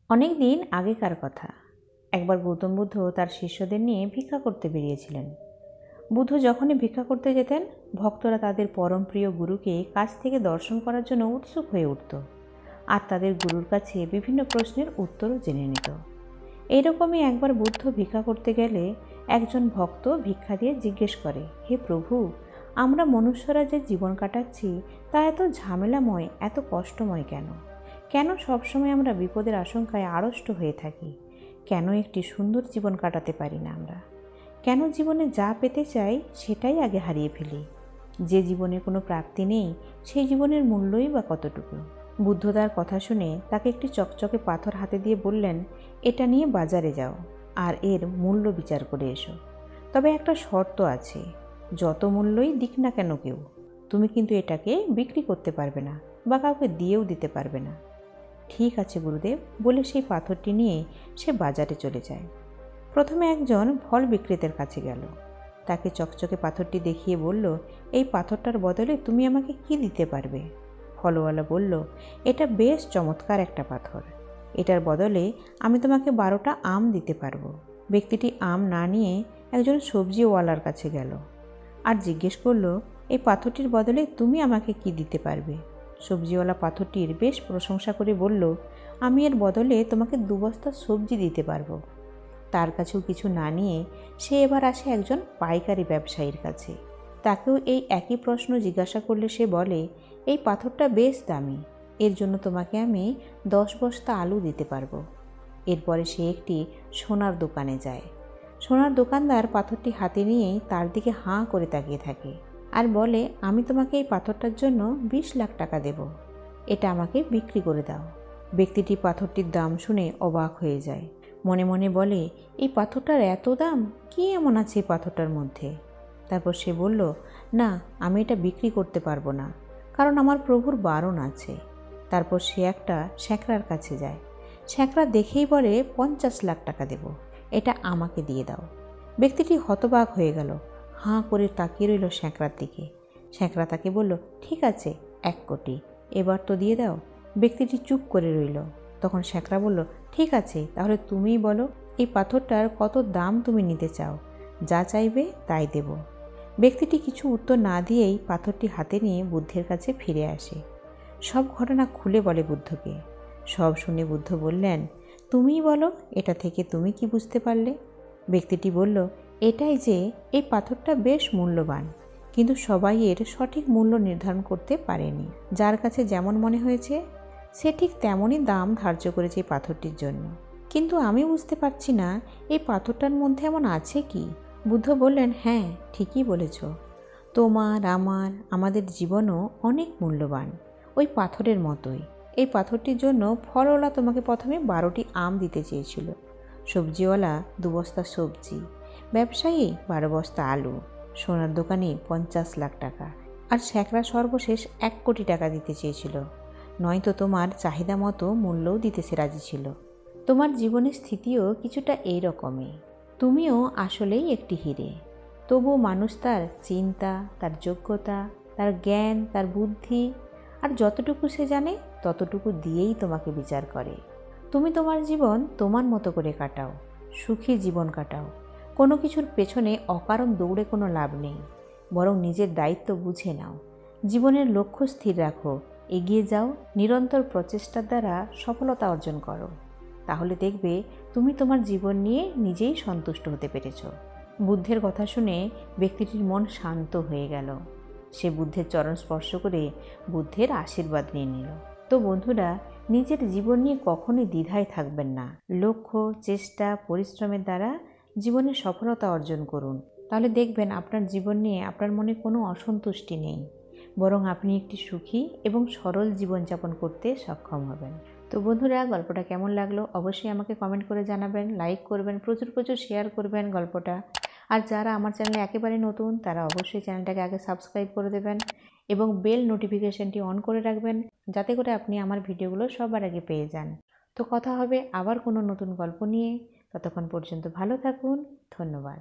অনেক দিন আগেকার কথা। একবার গৌতম বুদ্ধ তার শিষ্যদের নিয়ে ভিক্ষা করতে বেরিয়েছিলেন। বুদ্ধ যখনই ভিক্ষা করতে যেতেন, ভক্তরা তাদের পরম প্রিয় গুরুকে কাছ থেকে দর্শন করার জন্য উৎসুক হয়ে উঠত আর তাদের গুরুর কাছে বিভিন্ন প্রশ্নের উত্তরও জেনে নিত। এইরকমই একবার বুদ্ধ ভিক্ষা করতে গেলে একজন ভক্ত ভিক্ষা দিয়ে জিজ্ঞেস করে, হে প্রভু, আমরা মনুষ্যরা যে জীবন কাটাচ্ছি তা এত ঝামেলাময়, এত কষ্টময় কেন? কেন সবসময় আমরা বিপদের আশঙ্কায় আড়ষ্ট হয়ে থাকি? কেন একটি সুন্দর জীবন কাটাতে পারি না আমরা? কেন জীবনে যা পেতে চাই সেটাই আগে হারিয়ে ফেলি? যে জীবনে কোনো প্রাপ্তি নেই সেই জীবনের মূল্যই বা কতটুকু? বুদ্ধ তার কথা শুনে তাকে একটি চকচকে পাথর হাতে দিয়ে বললেন, এটা নিয়ে বাজারে যাও আর এর মূল্য বিচার করে এসো। তবে একটা শর্ত আছে, যত মূল্যই দিক না কেন কেউ, তুমি কিন্তু এটাকে বিক্রি করতে পারবে না বা কাউকে দিয়েও দিতে পারবে না। ঠিক আছে গুরুদেব বলে সেই পাথরটি নিয়ে সে বাজারে চলে যায়। প্রথমে একজন ফল বিক্রেতার কাছে গেল, তাকে চকচকে পাথরটি দেখিয়ে বলল, এই পাথরটার বদলে তুমি আমাকে কি দিতে পারবে? ফলওয়ালা বলল, এটা বেশ চমৎকার একটা পাথর, এটার বদলে আমি তোমাকে 12টা আম দিতে পারবো। ব্যক্তিটি আম না নিয়ে একজন সবজিওয়ালার কাছে গেল আর জিজ্ঞেস করলো, এই পাথরটির বদলে তুমি আমাকে কি দিতে পারবে? সবজিওয়ালা পাথরটির বেশ প্রশংসা করে বলল, আমি এর বদলে তোমাকে 2 বস্তা সবজি দিতে পারবো। তার কাছেও কিছু না নিয়ে সে এবার আসে একজন পাইকারি ব্যবসায়ীর কাছে। তাকেও এই একই প্রশ্ন জিজ্ঞাসা করলে সে বলে, এই পাথরটা বেশ দামি, এর জন্য তোমাকে আমি 10 বস্তা আলু দিতে পারবো। এরপরে সে একটি সোনার দোকানে যায়। সোনার দোকানদার পাথরটি হাতে নিয়েই তার দিকে হাঁ করে তাকিয়ে থাকে আর বলে, আমি তোমাকে এই পাথরটার জন্য 20 লাখ টাকা দেব, এটা আমাকে বিক্রি করে দাও। ব্যক্তিটি পাথরটির দাম শুনে অবাক হয়ে যায়, মনে মনে বলে, এই পাথরটার এত দাম, কি এমন আছে এই পাথরটার মধ্যে? তারপর সে বলল, না, আমি এটা বিক্রি করতে পারবো না, কারণ আমার প্রভুর বারণ আছে। তারপর সে একটা শ্যাকরার কাছে যায়। শ্যাকরা দেখেই বলে, 50 লাখ টাকা দেব, এটা আমাকে দিয়ে দাও। ব্যক্তিটি হতবাক হয়ে গেল, হাঁ করে তাকিয়ে রইল শ্যাকরার দিকে। শ্যাকরা তাকে বলল, ঠিক আছে, 1 কোটি, এবার তো দিয়ে দাও। ব্যক্তিটি চুপ করে রইল। তখন শ্যাকরা বলল, ঠিক আছে, তাহলে তুমিই বলো, এই পাথরটার কত দাম তুমি নিতে চাও? যা চাইবে তাই দেব। ব্যক্তিটি কিছু উত্তর না দিয়েই পাথরটি হাতে নিয়ে বুদ্ধের কাছে ফিরে আসে। সব ঘটনা খুলে বলে বুদ্ধকে। সব শুনে বুদ্ধ বললেন, তুমিই বলো, এটা থেকে তুমি কি বুঝতে পারলে? ব্যক্তিটি বলল, এটাই যে এই পাথরটা বেশ মূল্যবান, কিন্তু সবাই এর সঠিক মূল্য নির্ধারণ করতে পারেনি। যার কাছে যেমন মনে হয়েছে সে ঠিক তেমনই দাম ধার্য করেছে এই পাথরটির জন্য, কিন্তু আমি বুঝতে পারছি না এই পাথরটার মধ্যে এমন আছে কি। বুদ্ধ বললেন, হ্যাঁ, ঠিকই বলেছ, তোমার, আমার, আমাদের জীবনও অনেক মূল্যবান, ওই পাথরের মতোই। এই পাথরটির জন্য ফলওয়ালা তোমাকে প্রথমে 12টি আম দিতে চেয়েছিল, সবজিওয়ালা 2 বস্তা সবজি, ব্যবসায়ী 12 বস্তা আলু, সোনার দোকানে 50 লাখ টাকা, আর শ্যাকরা সর্বশেষ 1 কোটি টাকা দিতে চেয়েছিল। নয়তো তোমার চাহিদা মতো মূল্যও দিতে সে রাজি ছিল। তোমার জীবনের স্থিতিও কিছুটা এই রকমই। তুমিও আসলেই একটি হিরে, তবুও মানুষ তার চিন্তা, তার যোগ্যতা, তার জ্ঞান, তার বুদ্ধি আর যতটুকু সে জানে ততটুকু দিয়েই তোমাকে বিচার করে। তুমি তোমার জীবন তোমার মতো করে কাটাও, সুখী জীবন কাটাও। কোনো কিছুর পেছনে অকারণ দৌড়ে কোনো লাভ নেই, বরং নিজের দায়িত্ব বুঝে নাও। জীবনের লক্ষ্য স্থির রাখো, এগিয়ে যাও, নিরন্তর প্রচেষ্টার দ্বারা সফলতা অর্জন করো। তাহলে দেখবে তুমি তোমার জীবন নিয়ে নিজেই সন্তুষ্ট হতে পেরেছ। বুদ্ধের কথা শুনে ব্যক্তিটির মন শান্ত হয়ে গেল। সে বুদ্ধের চরণ স্পর্শ করে বুদ্ধের আশীর্বাদ নিয়ে নিল। তো বন্ধুরা, নিজের জীবন নিয়ে কখনোই দ্বিধায় থাকবেন না। লক্ষ্য, চেষ্টা, পরিশ্রমের দ্বারা জীবনে সফলতা অর্জন করুন। তাহলে দেখবেন আপনার জীবন নিয়ে আপনার মনে কোনো অসন্তুষ্টি নেই, বরং আপনি একটি সুখী এবং সরল জীবনযাপন করতে সক্ষম হবেন। তো বন্ধুরা, গল্পটা কেমন লাগলো অবশ্যই আমাকে কমেন্ট করে জানাবেন, লাইক করবেন, প্রচুর প্রচুর শেয়ার করবেন গল্পটা। আর যারা আমার চ্যানেলে একেবারে নতুন তারা অবশ্যই চ্যানেলটাকে আগে সাবস্ক্রাইব করে দেবেন এবং বেল নোটিফিকেশনটি অন করে রাখবেন, যাতে করে আপনি আমার ভিডিওগুলো সবার আগে পেয়ে যান। তো কথা হবে আবার কোনো নতুন গল্প নিয়ে। ততক্ষণ পর্যন্ত ভালো থাকুন। ধন্যবাদ।